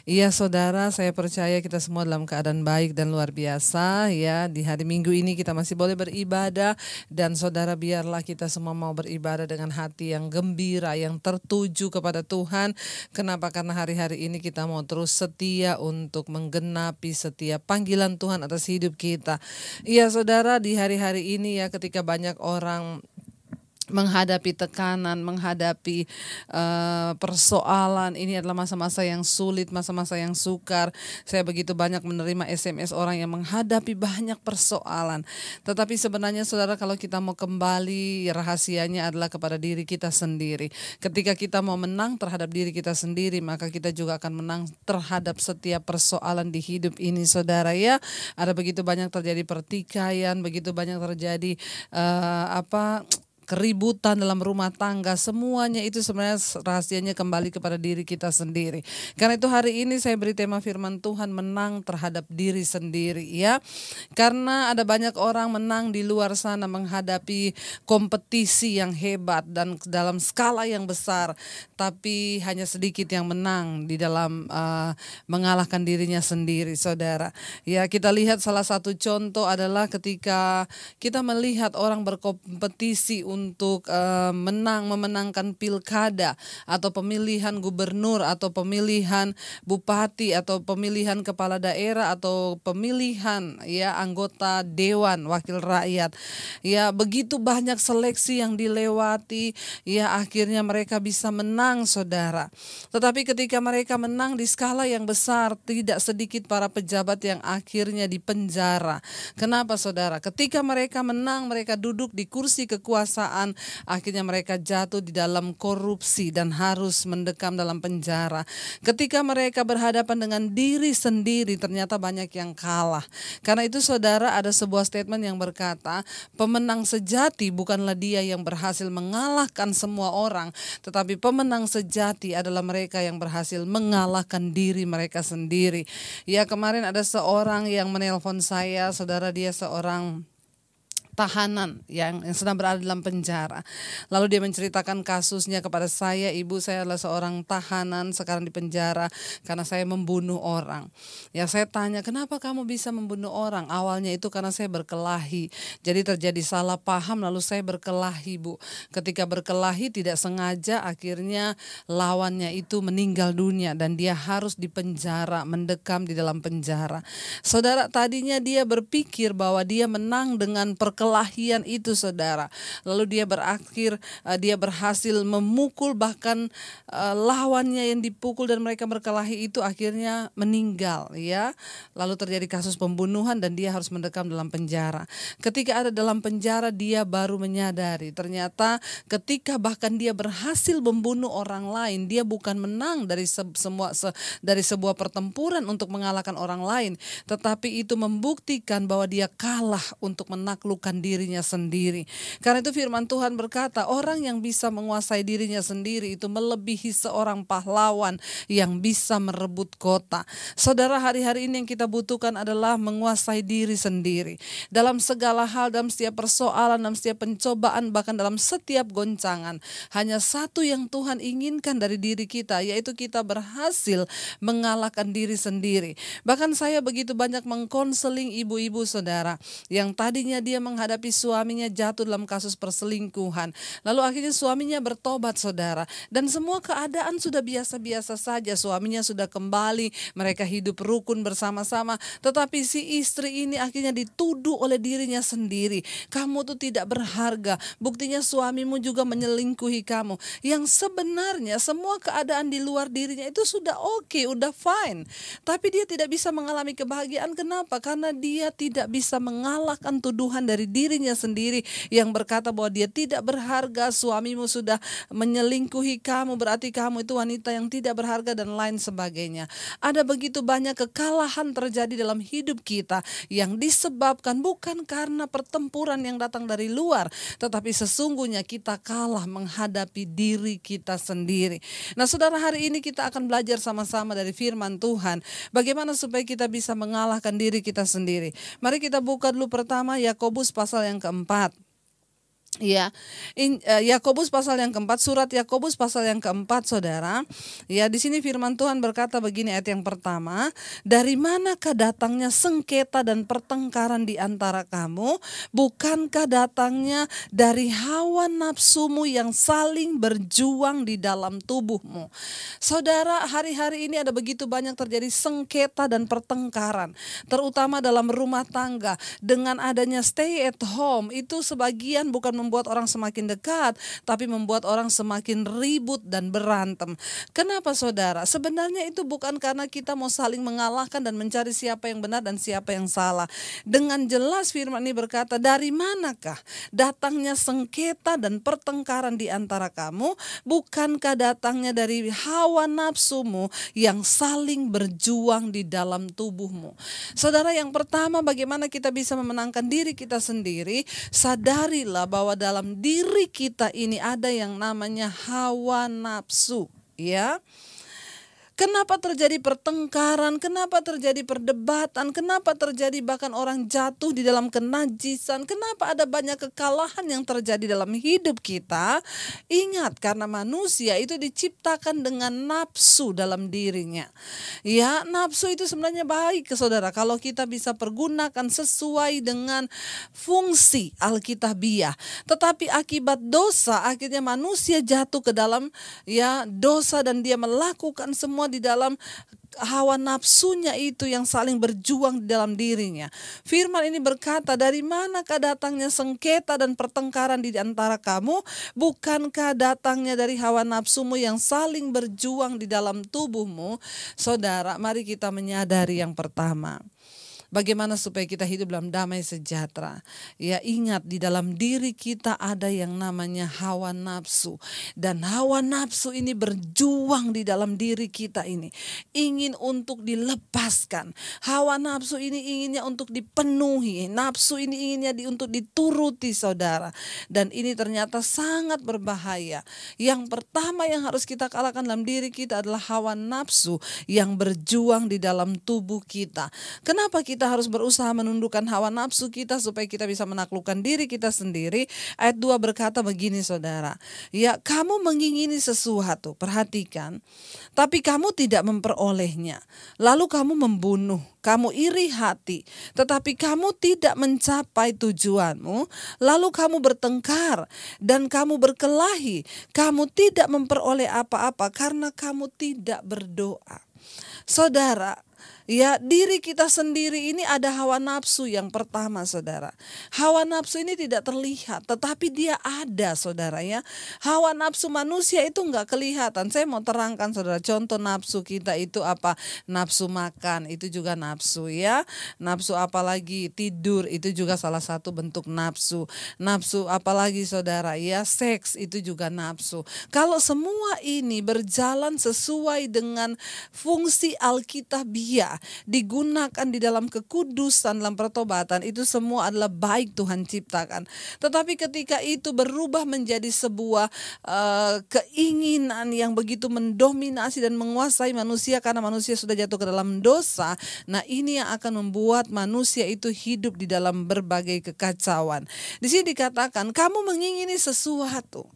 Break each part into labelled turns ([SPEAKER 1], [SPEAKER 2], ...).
[SPEAKER 1] Iya saudara, saya percaya kita semua dalam keadaan baik dan luar biasa ya. Di hari Minggu ini kita masih boleh beribadah dan saudara biarlah kita semua mau beribadah dengan hati yang gembira, yang tertuju kepada Tuhan. Kenapa? Karena hari-hari ini kita mau terus setia untuk menggenapi setiap panggilan Tuhan atas hidup kita. Iya saudara, di hari-hari ini ya ketika banyak orang menghadapi tekanan, menghadapi persoalan. Ini adalah masa-masa yang sulit, masa-masa yang sukar. Saya begitu banyak menerima SMS orang yang menghadapi banyak persoalan. Tetapi sebenarnya saudara, kalau kita mau kembali, rahasianya adalah kepada diri kita sendiri. Ketika kita mau menang terhadap diri kita sendiri, maka kita juga akan menang terhadap setiap persoalan di hidup ini saudara ya. Ada begitu banyak terjadi pertikaian, begitu banyak terjadi keributan dalam rumah tangga, semuanya itu sebenarnya rahasianya kembali kepada diri kita sendiri. Karena itu hari ini saya beri tema firman Tuhan, menang terhadap diri sendiri ya. Karena ada banyak orang menang di luar sana menghadapi kompetisi yang hebat dan dalam skala yang besar, tapi hanya sedikit yang menang di dalam mengalahkan dirinya sendiri saudara. Ya, kita lihat salah satu contoh adalah ketika kita melihat orang berkompetisi untuk memenangkan pilkada atau pemilihan gubernur atau pemilihan bupati atau pemilihan kepala daerah atau pemilihan ya anggota dewan wakil rakyat. Ya, begitu banyak seleksi yang dilewati, ya akhirnya mereka bisa menang saudara. Tetapi ketika mereka menang di skala yang besar, tidak sedikit para pejabat yang akhirnya dipenjara. Kenapa saudara? Ketika mereka menang, mereka duduk di kursi kekuasaan, akhirnya mereka jatuh di dalam korupsi dan harus mendekam dalam penjara. Ketika mereka berhadapan dengan diri sendiri, ternyata banyak yang kalah. Karena itu saudara, ada sebuah statement yang berkata, pemenang sejati bukanlah dia yang berhasil mengalahkan semua orang, tetapi pemenang sejati adalah mereka yang berhasil mengalahkan diri mereka sendiri. Ya, kemarin ada seorang yang menelpon saya, saudara, dia seorang tahanan yang sedang berada dalam penjara. Lalu dia menceritakan kasusnya kepada saya, ibu saya adalah seorang tahanan sekarang di penjara karena saya membunuh orang. Ya, saya tanya, kenapa kamu bisa membunuh orang? Awalnya itu karena saya berkelahi. Jadi terjadi salah paham lalu saya berkelahi bu. Ketika berkelahi tidak sengaja akhirnya lawannya itu meninggal dunia dan dia harus dipenjara, mendekam di dalam penjara. Saudara, tadinya dia berpikir bahwa dia menang dengan perkelahian itu saudara. Lalu dia berhasil memukul bahkan lawannya yang dipukul dan mereka berkelahi itu akhirnya meninggal ya. Lalu terjadi kasus pembunuhan dan dia harus mendekam dalam penjara. Ketika ada dalam penjara dia baru menyadari ternyata ketika bahkan dia berhasil membunuh orang lain, dia bukan menang dari sebuah pertempuran untuk mengalahkan orang lain, tetapi itu membuktikan bahwa dia kalah untuk menaklukkan dirinya sendiri. Karena itu firman Tuhan berkata, orang yang bisa menguasai dirinya sendiri itu melebihi seorang pahlawan yang bisa merebut kota. Saudara, hari-hari ini yang kita butuhkan adalah menguasai diri sendiri. Dalam segala hal, dalam setiap persoalan, dalam setiap pencobaan, bahkan dalam setiap goncangan. Hanya satu yang Tuhan inginkan dari diri kita, yaitu kita berhasil mengalahkan diri sendiri. Bahkan saya begitu banyak mengkonseling ibu-ibu saudara, yang tadinya dia menghadapi suaminya jatuh dalam kasus perselingkuhan. Lalu akhirnya suaminya bertobat saudara. Dan semua keadaan sudah biasa-biasa saja. Suaminya sudah kembali, mereka hidup rukun bersama-sama. Tetapi si istri ini akhirnya dituduh oleh dirinya sendiri. Kamu tuh tidak berharga. Buktinya suamimu juga menyelingkuhi kamu. Yang sebenarnya semua keadaan di luar dirinya itu sudah oke, udah fine. Tapi dia tidak bisa mengalami kebahagiaan. Kenapa? Karena dia tidak bisa mengalahkan tuduhan dari dirinya sendiri yang berkata bahwa dia tidak berharga, suamimu sudah menyelingkuhi kamu, berarti kamu itu wanita yang tidak berharga dan lain sebagainya. Ada begitu banyak kekalahan terjadi dalam hidup kita yang disebabkan bukan karena pertempuran yang datang dari luar, tetapi sesungguhnya kita kalah menghadapi diri kita sendiri. Nah saudara, hari ini kita akan belajar sama-sama dari firman Tuhan, bagaimana supaya kita bisa mengalahkan diri kita sendiri. Mari kita buka dulu pertama Yakobus pasal yang keempat. Ya, Yakobus pasal yang keempat, surat Yakobus pasal yang keempat, saudara. Ya, di sini firman Tuhan berkata begini, ayat yang pertama, dari manakah datangnya sengketa dan pertengkaran di antara kamu? Bukankah datangnya dari hawa nafsumu yang saling berjuang di dalam tubuhmu? Saudara, hari-hari ini ada begitu banyak terjadi sengketa dan pertengkaran, terutama dalam rumah tangga. Dengan adanya stay at home, itu sebagian bukan membuat orang semakin dekat, tapi membuat orang semakin ribut dan berantem. Kenapa, saudara? Sebenarnya itu bukan karena kita mau saling mengalahkan dan mencari siapa yang benar dan siapa yang salah. Dengan jelas firman ini berkata, dari manakah datangnya sengketa dan pertengkaran di antara kamu? Bukankah datangnya dari hawa nafsumu yang saling berjuang di dalam tubuhmu? Saudara, yang pertama, bagaimana kita bisa memenangkan diri kita sendiri? Sadarilah bahwa dalam diri kita ini ada yang namanya hawa nafsu, ya. Kenapa terjadi pertengkaran, kenapa terjadi perdebatan, kenapa terjadi bahkan orang jatuh di dalam kenajisan, kenapa ada banyak kekalahan yang terjadi dalam hidup kita? Ingat, karena manusia itu diciptakan dengan nafsu dalam dirinya. Ya, nafsu itu sebenarnya baik, saudara, kalau kita bisa pergunakan sesuai dengan fungsi alkitabiah. Tetapi akibat dosa, akhirnya manusia jatuh ke dalam dosa dan dia melakukan semua di dalam hawa nafsunya itu yang saling berjuang di dalam dirinya. Firman ini berkata, dari manakah datangnya sengketa dan pertengkaran di antara kamu? Bukankah datangnya dari hawa nafsumu yang saling berjuang di dalam tubuhmu? Saudara, mari kita menyadari yang pertama, bagaimana supaya kita hidup dalam damai sejahtera. Ya, ingat, di dalam diri kita ada yang namanya hawa nafsu. Dan hawa nafsu ini berjuang di dalam diri kita ini. Ingin untuk dilepaskan. Hawa nafsu ini inginnya untuk dipenuhi. Nafsu ini inginnya untuk dituruti, saudara. Dan ini ternyata sangat berbahaya. Yang pertama yang harus kita kalahkan dalam diri kita adalah hawa nafsu yang berjuang di dalam tubuh kita. Kenapa kita harus berusaha menundukkan hawa nafsu kita supaya kita bisa menaklukkan diri kita sendiri? Ayat 2 berkata begini, saudara. Ya, kamu mengingini sesuatu, perhatikan, tapi kamu tidak memperolehnya. Lalu kamu membunuh, kamu iri hati, tetapi kamu tidak mencapai tujuanmu. Lalu kamu bertengkar dan kamu berkelahi, kamu tidak memperoleh apa-apa karena kamu tidak berdoa. Saudara, ya, diri kita sendiri ini ada hawa nafsu yang pertama, saudara. Hawa nafsu ini tidak terlihat, tetapi dia ada, saudara, ya. Hawa nafsu manusia itu enggak kelihatan. Saya mau terangkan, saudara, contoh nafsu kita itu apa? Nafsu makan, itu juga nafsu, ya. Nafsu apalagi? Tidur, itu juga salah satu bentuk nafsu. Nafsu apalagi, saudara? Ya, seks, itu juga nafsu. Kalau semua ini berjalan sesuai dengan fungsi alkitabiah, digunakan di dalam kekudusan, dalam pertobatan, itu semua adalah baik Tuhan ciptakan. Tetapi ketika itu berubah menjadi sebuah keinginan yang begitu mendominasi dan menguasai manusia karena manusia sudah jatuh ke dalam dosa, nah ini yang akan membuat manusia itu hidup di dalam berbagai kekacauan. Di sini dikatakan, kamu mengingini sesuatu.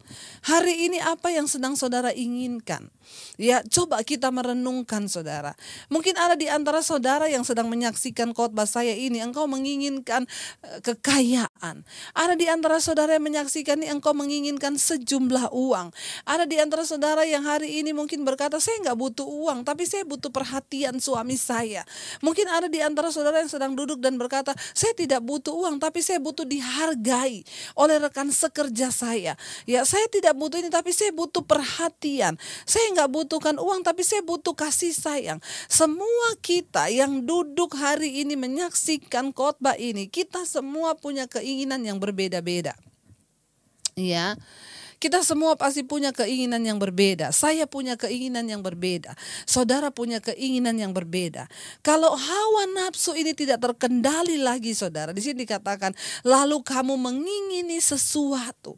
[SPEAKER 1] Hari ini apa yang sedang saudara inginkan? Ya, coba kita merenungkan, saudara. Mungkin ada di antara saudara yang sedang menyaksikan khotbah saya ini, engkau menginginkan kekayaan. Ada di antara saudara yang menyaksikan ini, engkau menginginkan sejumlah uang. Ada di antara saudara yang hari ini mungkin berkata, saya nggak butuh uang, tapi saya butuh perhatian suami saya. Mungkin ada di antara saudara yang sedang duduk dan berkata, saya tidak butuh uang, tapi saya butuh dihargai oleh rekan sekerja saya. Ya, saya tidak butuh ini, tapi saya butuh perhatian. Saya nggak butuhkan uang, tapi saya butuh kasih sayang. Semua kita yang duduk hari ini menyaksikan khotbah ini, kita semua punya keinginan yang berbeda-beda. Ya, kita semua pasti punya keinginan yang berbeda. Saya punya keinginan yang berbeda. Saudara punya keinginan yang berbeda. Kalau hawa nafsu ini tidak terkendali lagi, saudara, di sini dikatakan, lalu kamu mengingini sesuatu.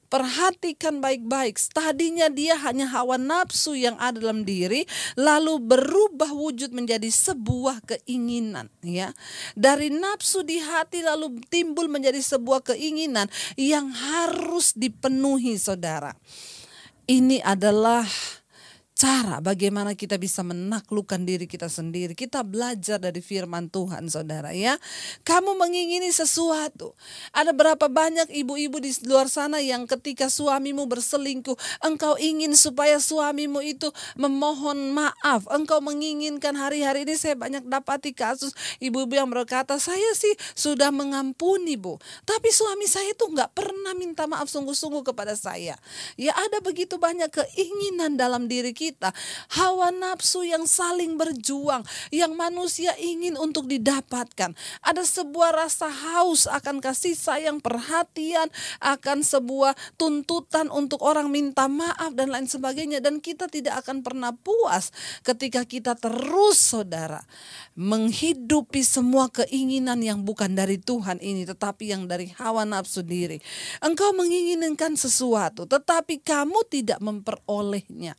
[SPEAKER 1] Perhatikan baik-baik, tadinya dia hanya hawa nafsu yang ada dalam diri, lalu berubah wujud menjadi sebuah keinginan, ya. Dari nafsu di hati lalu timbul menjadi sebuah keinginan yang harus dipenuhi, saudara. Ini adalah cara bagaimana kita bisa menaklukkan diri kita sendiri. Kita belajar dari firman Tuhan, saudara, ya. Kamu mengingini sesuatu. Ada berapa banyak ibu-ibu di luar sana yang ketika suamimu berselingkuh, engkau ingin supaya suamimu itu memohon maaf. Engkau menginginkan, hari-hari ini saya banyak dapati kasus ibu-ibu yang berkata, saya sih sudah mengampuni, Bu, tapi suami saya itu nggak pernah minta maaf sungguh-sungguh kepada saya. Ya, ada begitu banyak keinginan dalam diri kita. Hawa nafsu yang saling berjuang, yang manusia ingin untuk didapatkan. Ada sebuah rasa haus akan kasih sayang, perhatian, akan sebuah tuntutan untuk orang minta maaf dan lain sebagainya. Dan kita tidak akan pernah puas ketika kita terus, saudara, menghidupi semua keinginan yang bukan dari Tuhan ini, tetapi yang dari hawa nafsu diri. Engkau menginginkan sesuatu, tetapi kamu tidak memperolehnya.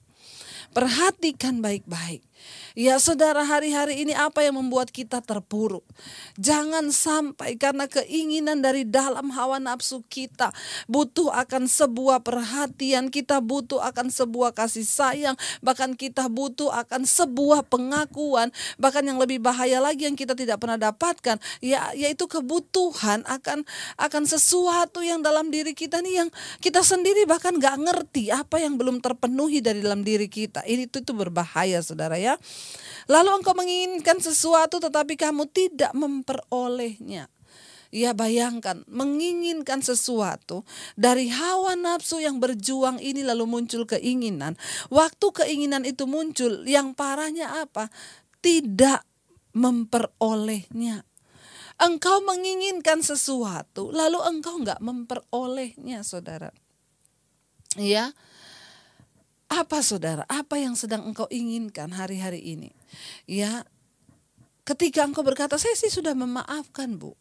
[SPEAKER 1] Perhatikan baik-baik. Ya, saudara, hari-hari ini apa yang membuat kita terpuruk? Jangan sampai karena keinginan dari dalam hawa nafsu kita butuh akan sebuah perhatian, kita butuh akan sebuah kasih sayang, bahkan kita butuh akan sebuah pengakuan, bahkan yang lebih bahaya lagi yang kita tidak pernah dapatkan, yaitu kebutuhan akan sesuatu yang dalam diri kita nih yang kita sendiri bahkan gak ngerti apa yang belum terpenuhi dari dalam diri kita. Itu berbahaya, saudara, ya. Lalu engkau menginginkan sesuatu tetapi kamu tidak memperolehnya. Ya, bayangkan menginginkan sesuatu dari hawa nafsu yang berjuang ini, lalu muncul keinginan. Waktu keinginan itu muncul, yang parahnya apa? Tidak memperolehnya. Engkau menginginkan sesuatu lalu engkau nggak memperolehnya, saudara. Ya. Apa, saudara? Apa yang sedang engkau inginkan hari-hari ini? Ya, ketika engkau berkata, saya sih sudah memaafkan, Bu.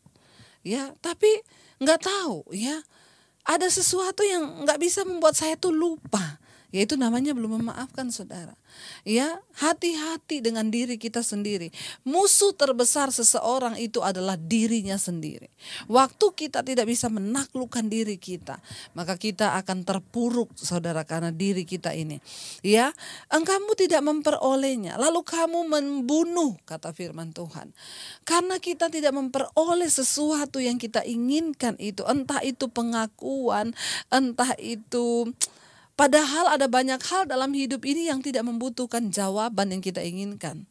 [SPEAKER 1] Ya, tapi nggak tahu, ya. Ada sesuatu yang nggak bisa membuat saya tuh lupa. Yaitu namanya belum memaafkan, saudara. Ya, hati-hati dengan diri kita sendiri. Musuh terbesar seseorang itu adalah dirinya sendiri. Waktu kita tidak bisa menaklukkan diri kita, maka kita akan terpuruk, saudara, karena diri kita ini. Ya, kamu tidak memperolehnya, lalu kamu membunuh, kata firman Tuhan. Karena kita tidak memperoleh sesuatu yang kita inginkan itu, entah itu pengakuan, entah itu. Padahal ada banyak hal dalam hidup ini yang tidak membutuhkan jawaban yang kita inginkan.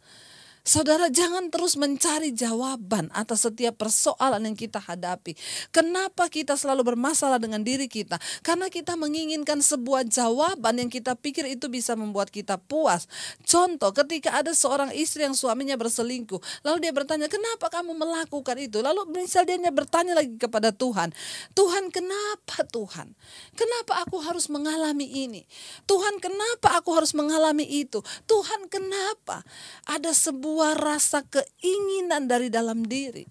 [SPEAKER 1] Saudara, jangan terus mencari jawaban atas setiap persoalan yang kita hadapi. Kenapa kita selalu bermasalah dengan diri kita? Karena kita menginginkan sebuah jawaban yang kita pikir itu bisa membuat kita puas. Contoh, ketika ada seorang istri yang suaminya berselingkuh, lalu dia bertanya, kenapa kamu melakukan itu? Lalu misal dia bertanya lagi kepada Tuhan, Tuhan, kenapa Tuhan? Kenapa aku harus mengalami ini? Tuhan, kenapa aku harus mengalami itu? Tuhan, kenapa? Ada sebuah rasa keinginan dari dalam diri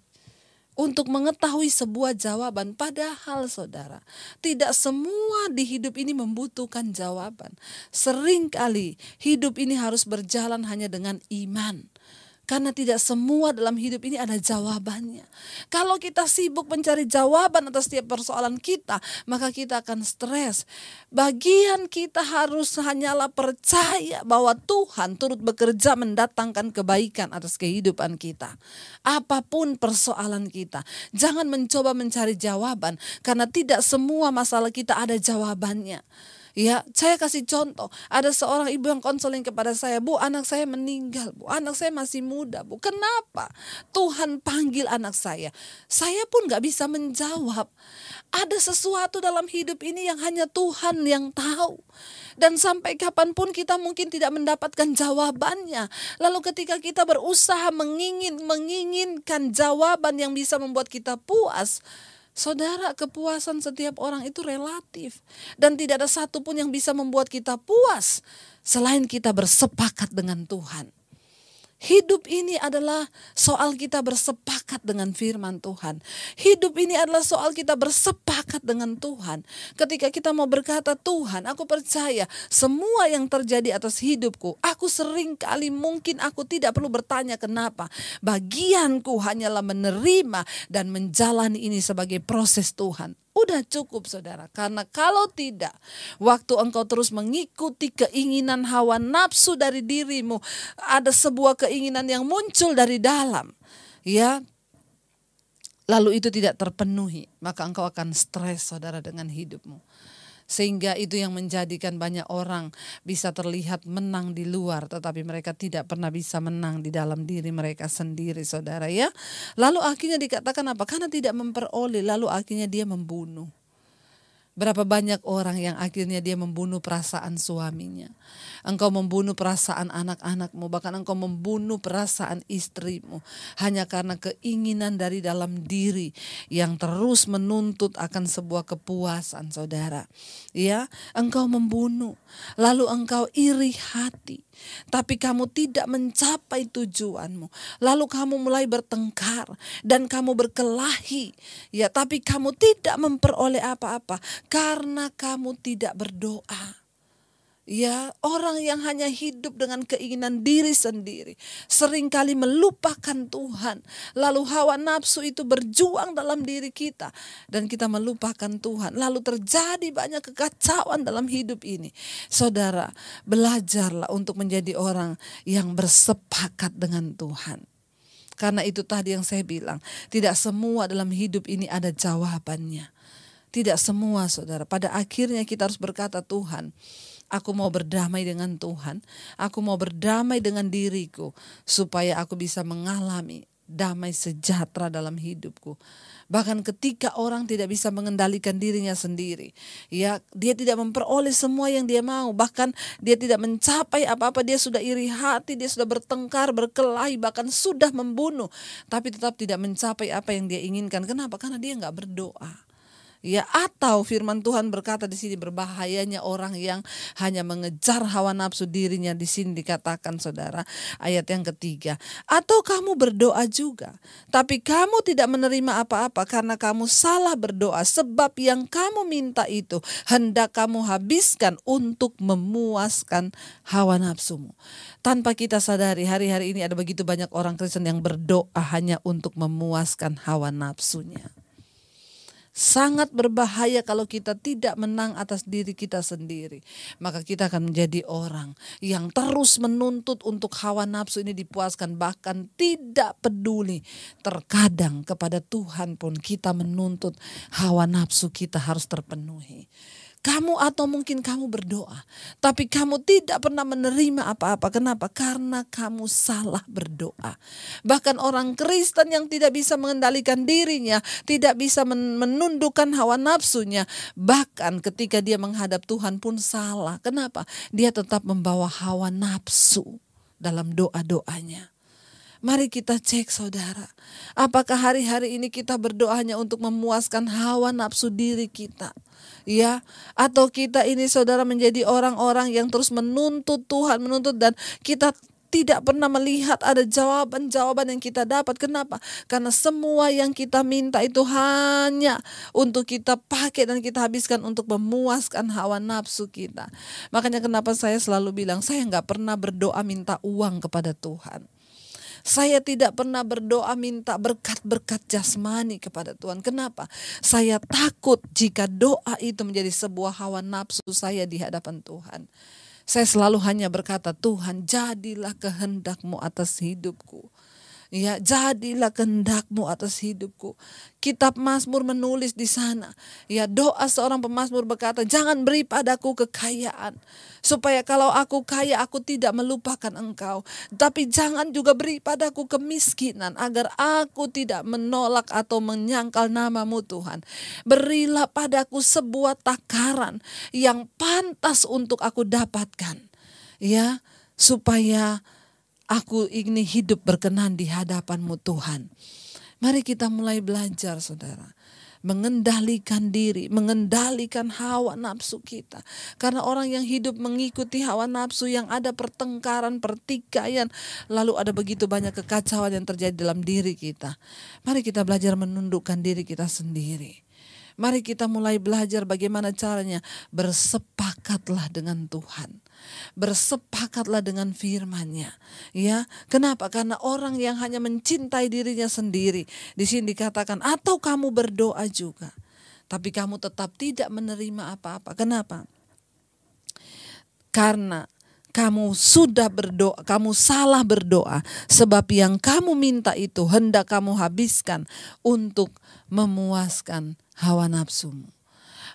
[SPEAKER 1] untuk mengetahui sebuah jawaban. Padahal, saudara, tidak semua di hidup ini membutuhkan jawaban. Seringkali hidup ini harus berjalan hanya dengan iman. Karena tidak semua dalam hidup ini ada jawabannya. Kalau kita sibuk mencari jawaban atas setiap persoalan kita, maka kita akan stres. Bagian kita harus hanyalah percaya bahwa Tuhan turut bekerja mendatangkan kebaikan atas kehidupan kita. Apapun persoalan kita, jangan mencoba mencari jawaban, karena tidak semua masalah kita ada jawabannya. Ya, saya kasih contoh, ada seorang ibu yang konseling kepada saya, Bu, anak saya meninggal, Bu, anak saya masih muda, Bu. Kenapa? Tuhan panggil anak saya. Saya pun gak bisa menjawab. Ada sesuatu dalam hidup ini yang hanya Tuhan yang tahu. Dan sampai kapanpun kita mungkin tidak mendapatkan jawabannya. Lalu ketika kita berusaha menginginkan jawaban yang bisa membuat kita puas, saudara, kepuasan setiap orang itu relatif. Dan tidak ada satupun yang bisa membuat kita puas selain kita bersepakat dengan Tuhan. Hidup ini adalah soal kita bersepakat dengan firman Tuhan. Hidup ini adalah soal kita bersepakat dengan Tuhan. Ketika kita mau berkata, Tuhan, aku percaya semua yang terjadi atas hidupku, aku sering kali mungkin aku tidak perlu bertanya kenapa. Bagianku hanyalah menerima dan menjalani ini sebagai proses Tuhan. Udah cukup saudara, karena kalau tidak, waktu engkau terus mengikuti keinginan hawa nafsu dari dirimu, ada sebuah keinginan yang muncul dari dalam, ya, lalu itu tidak terpenuhi, maka engkau akan stres saudara dengan hidupmu. Sehingga itu yang menjadikan banyak orang bisa terlihat menang di luar, tetapi mereka tidak pernah bisa menang di dalam diri mereka sendiri saudara ya. Lalu akhirnya dikatakan apa? Karena tidak memperoleh, lalu akhirnya dia membunuh. Berapa banyak orang yang akhirnya dia membunuh perasaan suaminya. Engkau membunuh perasaan anak-anakmu, bahkan engkau membunuh perasaan istrimu. Hanya karena keinginan dari dalam diri yang terus menuntut akan sebuah kepuasan saudara. Ya, engkau membunuh, lalu engkau iri hati. Tapi kamu tidak mencapai tujuanmu. Lalu kamu mulai bertengkar dan kamu berkelahi. Ya, tapi kamu tidak memperoleh apa-apa karena kamu tidak berdoa. Ya, orang yang hanya hidup dengan keinginan diri sendiri seringkali melupakan Tuhan. Lalu hawa nafsu itu berjuang dalam diri kita dan kita melupakan Tuhan. Lalu terjadi banyak kekacauan dalam hidup ini. Saudara, belajarlah untuk menjadi orang yang bersepakat dengan Tuhan. Karena itu tadi yang saya bilang, tidak semua dalam hidup ini ada jawabannya. Tidak semua saudara, pada akhirnya kita harus berkata, Tuhan, aku mau berdamai dengan Tuhan. Aku mau berdamai dengan diriku supaya aku bisa mengalami damai sejahtera dalam hidupku. Bahkan ketika orang tidak bisa mengendalikan dirinya sendiri, ya, dia tidak memperoleh semua yang dia mau, bahkan dia tidak mencapai apa-apa, dia sudah iri hati, dia sudah bertengkar, berkelahi, bahkan sudah membunuh, tapi tetap tidak mencapai apa yang dia inginkan. Kenapa? Karena dia nggak berdoa. Ya, atau firman Tuhan berkata di sini, berbahayanya orang yang hanya mengejar hawa nafsu dirinya. Di sini dikatakan saudara, ayat yang ketiga, atau kamu berdoa juga, tapi kamu tidak menerima apa-apa karena kamu salah berdoa, sebab yang kamu minta itu hendak kamu habiskan untuk memuaskan hawa nafsumu. Tanpa kita sadari, hari-hari ini ada begitu banyak orang Kristen yang berdoa hanya untuk memuaskan hawa nafsunya. Sangat berbahaya kalau kita tidak menang atas diri kita sendiri. Maka kita akan menjadi orang yang terus menuntut untuk hawa nafsu ini dipuaskan. Bahkan tidak peduli. Terkadang kepada Tuhan pun kita menuntut hawa nafsu kita harus terpenuhi. Kamu atau mungkin kamu berdoa, tapi kamu tidak pernah menerima apa-apa. Kenapa? Karena kamu salah berdoa. Bahkan orang Kristen yang tidak bisa mengendalikan dirinya, tidak bisa menundukkan hawa nafsunya, bahkan ketika dia menghadap Tuhan pun salah. Kenapa? Dia tetap membawa hawa nafsu dalam doa-doanya. Mari kita cek saudara, apakah hari-hari ini kita berdoa hanya untuk memuaskan hawa nafsu diri kita? Ya, atau kita ini saudara menjadi orang-orang yang terus menuntut Tuhan, menuntut, dan kita tidak pernah melihat ada jawaban-jawaban yang kita dapat. Kenapa? Karena semua yang kita minta itu hanya untuk kita pakai dan kita habiskan untuk memuaskan hawa nafsu kita. Makanya kenapa saya selalu bilang, saya gak pernah berdoa minta uang kepada Tuhan. Saya tidak pernah berdoa minta berkat-berkat jasmani kepada Tuhan. Kenapa? Saya takut jika doa itu menjadi sebuah hawa nafsu saya di hadapan Tuhan. Saya selalu hanya berkata, Tuhan, jadilah kehendak-Mu atas hidupku. Ya, jadilah kehendak-Mu atas hidupku. Kitab Mazmur menulis di sana, ya, doa seorang pemazmur berkata, jangan beri padaku kekayaan, supaya kalau aku kaya aku tidak melupakan Engkau. Tapi jangan juga beri padaku kemiskinan, agar aku tidak menolak atau menyangkal nama-Mu Tuhan. Berilah padaku sebuah takaran yang pantas untuk aku dapatkan, ya, supaya aku ini hidup berkenan di hadapan-Mu Tuhan. Mari kita mulai belajar saudara. mengendalikan diri, mengendalikan hawa nafsu kita. Karena orang yang hidup mengikuti hawa nafsu, yang ada pertengkaran, pertikaian, lalu ada begitu banyak kekacauan yang terjadi dalam diri kita. Mari kita belajar menundukkan diri kita sendiri. Mari kita mulai belajar bagaimana caranya. Bersepakatlah dengan Tuhan. Bersepakatlah dengan firman-Nya. Ya, kenapa? Karena orang yang hanya mencintai dirinya sendiri, di sini dikatakan, atau kamu berdoa juga, tapi kamu tetap tidak menerima apa-apa. Kenapa? Karena kamu sudah berdoa, kamu salah berdoa, sebab yang kamu minta itu hendak kamu habiskan untuk memuaskan hawa nafsumu.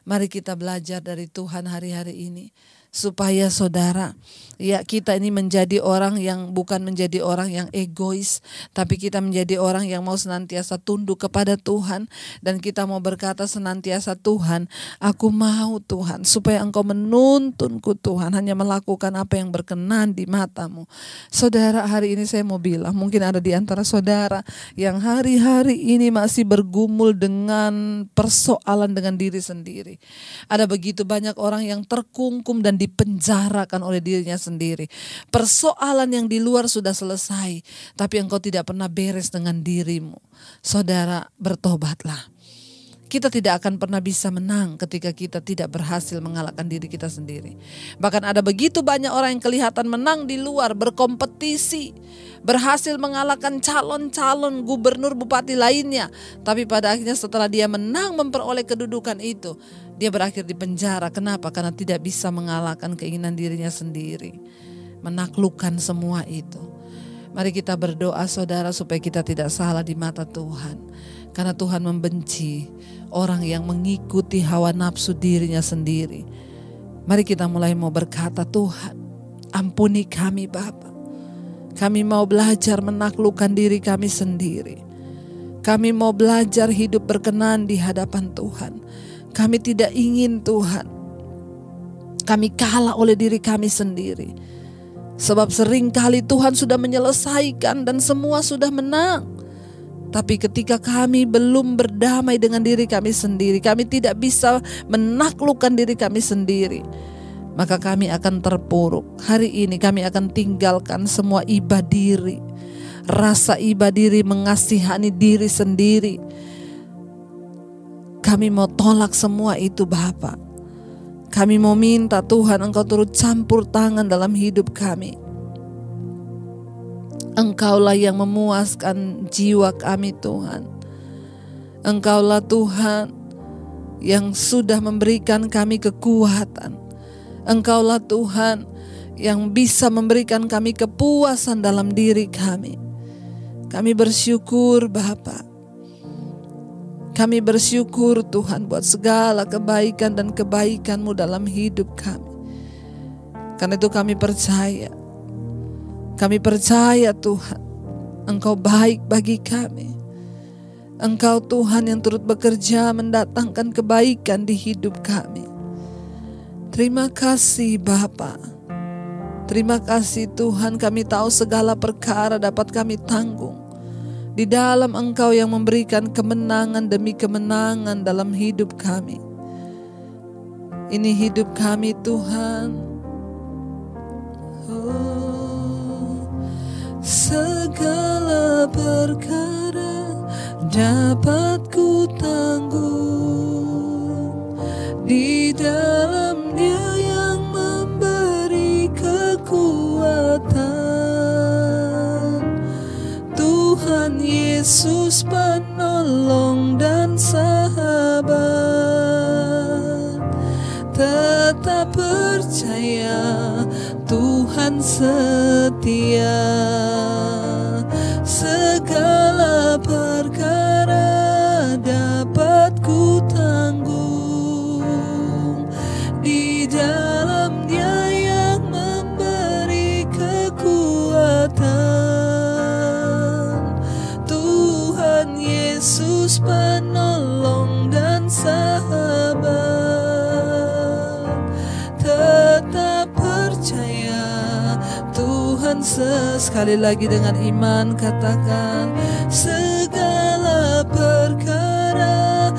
[SPEAKER 1] Mari kita belajar dari Tuhan hari-hari ini, supaya saudara, ya, kita ini menjadi orang yang bukan menjadi orang yang egois, tapi kita menjadi orang yang mau senantiasa tunduk kepada Tuhan, dan kita mau berkata senantiasa, Tuhan, aku mau Tuhan, supaya Engkau menuntunku Tuhan, hanya melakukan apa yang berkenan di mata-Mu. Saudara, hari ini saya mau bilang, mungkin ada di antara saudara yang hari-hari ini masih bergumul dengan persoalan dengan diri sendiri. Ada begitu banyak orang yang terkungkum dan dipenjarakan oleh dirinya sendiri. Persoalan yang di luar sudah selesai, tapi engkau tidak pernah beres dengan dirimu. Saudara, bertobatlah. Kita tidak akan pernah bisa menang ketika kita tidak berhasil mengalahkan diri kita sendiri. Bahkan ada begitu banyak orang yang kelihatan menang di luar, berkompetisi, berhasil mengalahkan calon-calon gubernur, bupati lainnya. Tapi pada akhirnya setelah dia menang memperoleh kedudukan itu, dia berakhir di penjara. Kenapa? Karena tidak bisa mengalahkan keinginan dirinya sendiri, menaklukkan semua itu. Mari kita berdoa saudara, supaya kita tidak salah di mata Tuhan. Karena Tuhan membenci orang yang mengikuti hawa nafsu dirinya sendiri. Mari kita mulai mau berkata, Tuhan, ampuni kami Bapa. Kami mau belajar menaklukkan diri kami sendiri. Kami mau belajar hidup berkenan di hadapan Tuhan. Kami tidak ingin Tuhan kami kalah oleh diri kami sendiri. Sebab seringkali Tuhan sudah menyelesaikan dan semua sudah menang. Tapi ketika kami belum berdamai dengan diri kami sendiri, kami tidak bisa menaklukkan diri kami sendiri, maka kami akan terpuruk. Hari ini kami akan tinggalkan semua iba diri, rasa iba diri, mengasihani diri sendiri. Kami mau tolak semua itu Bapa. Kami mau minta Tuhan Engkau turut campur tangan dalam hidup kami. Engkaulah yang memuaskan jiwa kami Tuhan. Engkaulah Tuhan yang sudah memberikan kami kekuatan. Engkaulah Tuhan yang bisa memberikan kami kepuasan dalam diri kami. Kami bersyukur Bapa. Kami bersyukur Tuhan buat segala kebaikan dan kebaikan-Mu dalam hidup kami. Karena itu kami percaya. Kami percaya Tuhan, Engkau baik bagi kami. Engkau Tuhan yang turut bekerja mendatangkan kebaikan di hidup kami. Terima kasih Bapa. Terima kasih Tuhan, kami tahu segala perkara dapat kami tanggung di dalam Engkau yang memberikan kemenangan demi kemenangan dalam hidup kami. Ini hidup kami Tuhan. Segala perkara dapat ku tanggung di dalam Dia yang memberi kekuatan. Tuhan Yesus penolong dan sahabat. Tetap percaya Tuhan setia. Segala perkara dapat ku tanggung di dalam Dia yang memberi kekuatan. Tuhan Yesus penolong dan sahabat. Tetap percaya Tuhan. Sekali lagi dengan iman katakan, segala perkara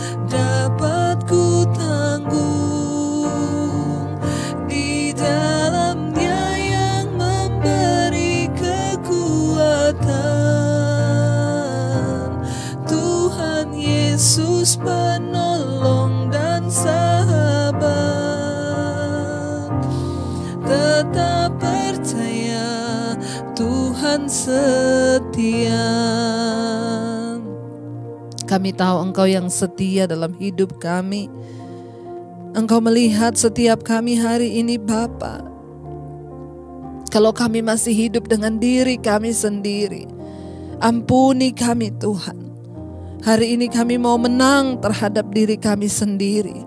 [SPEAKER 1] Yesus penolong dan sahabat. Tetap percaya Tuhan setia. Kami tahu Engkau yang setia dalam hidup kami. Engkau melihat setiap kami hari ini Bapa. Kalau kami masih hidup dengan diri kami sendiri, ampuni kami Tuhan. Hari ini kami mau menang terhadap diri kami sendiri.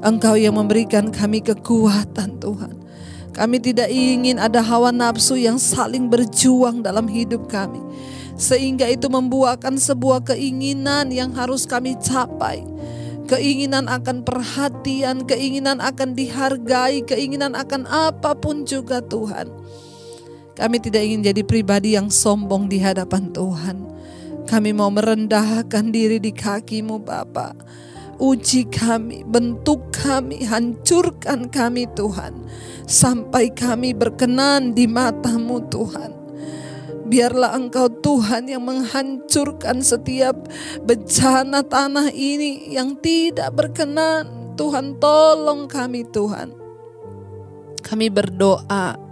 [SPEAKER 1] Engkau yang memberikan kami kekuatan Tuhan. Kami tidak ingin ada hawa nafsu yang saling berjuang dalam hidup kami, sehingga itu membuahkan sebuah keinginan yang harus kami capai. Keinginan akan perhatian, keinginan akan dihargai, keinginan akan apapun juga Tuhan. Kami tidak ingin jadi pribadi yang sombong di hadapan Tuhan. Kami mau merendahkan diri di kaki-Mu Bapa. Uji kami, bentuk kami, hancurkan kami Tuhan, sampai kami berkenan di mata-Mu Tuhan. Biarlah Engkau Tuhan yang menghancurkan setiap bencana tanah ini yang tidak berkenan. Tuhan tolong kami Tuhan. Kami berdoa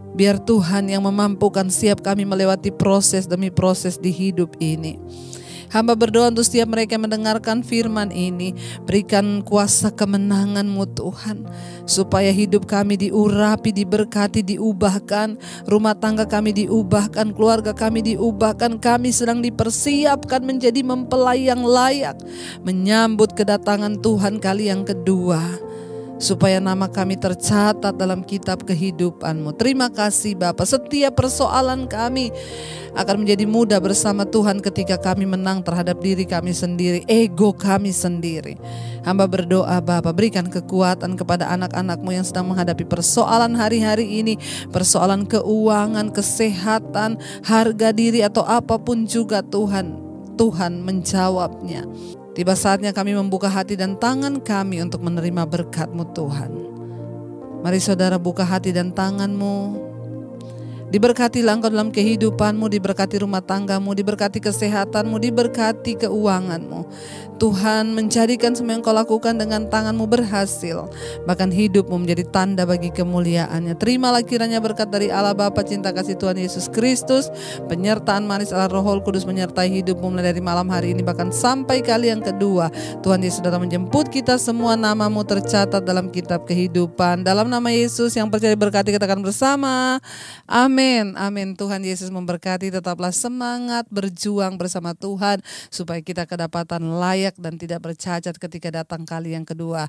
[SPEAKER 1] biar Tuhan yang memampukan setiap kami melewati proses demi proses di hidup ini. Hamba berdoa untuk setiap mereka yang mendengarkan firman ini. Berikan kuasa kemenangan-Mu Tuhan, supaya hidup kami diurapi, diberkati, diubahkan. Rumah tangga kami diubahkan, keluarga kami diubahkan. Kami sedang dipersiapkan menjadi mempelai yang layak, menyambut kedatangan Tuhan kali yang kedua, supaya nama kami tercatat dalam kitab kehidupan-Mu. Terima kasih Bapa. Setiap persoalan kami akan menjadi mudah bersama Tuhan ketika kami menang terhadap diri kami sendiri, ego kami sendiri. Hamba berdoa Bapa, berikan kekuatan kepada anak-anak-Mu yang sedang menghadapi persoalan hari-hari ini, persoalan keuangan, kesehatan, harga diri atau apapun juga Tuhan. Tuhan menjawabnya. Tiba saatnya kami membuka hati dan tangan kami untuk menerima berkat-Mu Tuhan. Mari saudara buka hati dan tangan-Mu. Diberkatilah Engkau dalam kehidupan-Mu, diberkati rumah tangga-Mu, diberkati kesehatan-Mu, diberkati keuangan-Mu. Tuhan menjadikan semua yang Kau lakukan dengan tangan-Mu berhasil. Bahkan hidup-Mu menjadi tanda bagi kemuliaan-Nya. Terimalah kiranya berkat dari Allah Bapa, cinta kasih Tuhan Yesus Kristus, penyertaan manis Allah Roh Kudus menyertai hidup-Mu mulai dari malam hari ini bahkan sampai kali yang kedua. Tuhan Yesus datang menjemput kita semua, nama-Mu tercatat dalam kitab kehidupan. Dalam nama Yesus yang percaya berkati katakan bersama. Amin, amin. Tuhan Yesus memberkati. Tetaplah semangat berjuang bersama Tuhan supaya kita kedapatan layak dan tidak bercacat ketika datang kali yang kedua.